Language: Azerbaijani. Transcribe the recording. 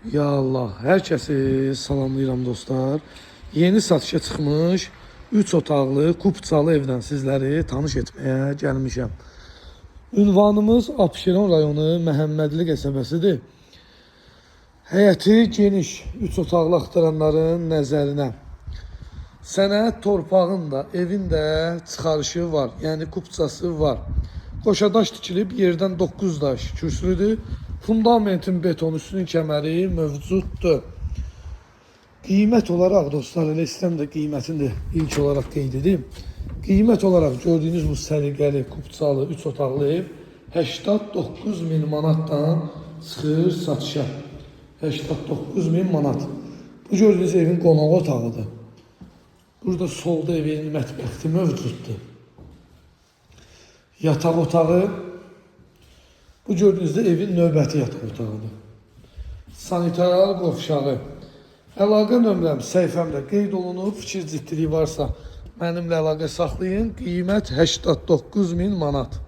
Ya Allah, hər kəsi salamlayıram dostlar. Yeni satışa çıxmış 3 otaqlı kupçalı evdən sizləri tanış etməyə gəlmişəm. Ünvanımız Abşeron rayonu Məhəmmədli qəsəbəsidir. Həyəti geniş 3 otaqlı axtaranların nəzərinə. Sənəd torpağın da, evin də çıxarışı var, yəni kupçası var. Qoşadaş tikilib yerdən 9 daş kürsülüdür. Fundamentin beton üstünün kəməri mövcuddur. Qiymət olaraq dostlar, elə istəyirəm də qiymətini də ilk olaraq qeyd edeyim. Qiymət olaraq gördüyünüz bu səliqəli, kupçalı 3 otaqlı ev 89.000 manatdan çıxır satışa. 89.000 manat. Bu gördüyünüz evin qonaq otağıdır. Burada solda evin mətbəxti mövcuddur. Yataq otağı. Bu gördüyünüzdə evin növbəti yataq otağıdır. Sanitar qovşağı. Əlaqə nömrəm səhifəmdə qeyd olunub. Fikir ciddiliyi varsa mənimlə əlaqə saxlayın. Qiymət 89.000 manat.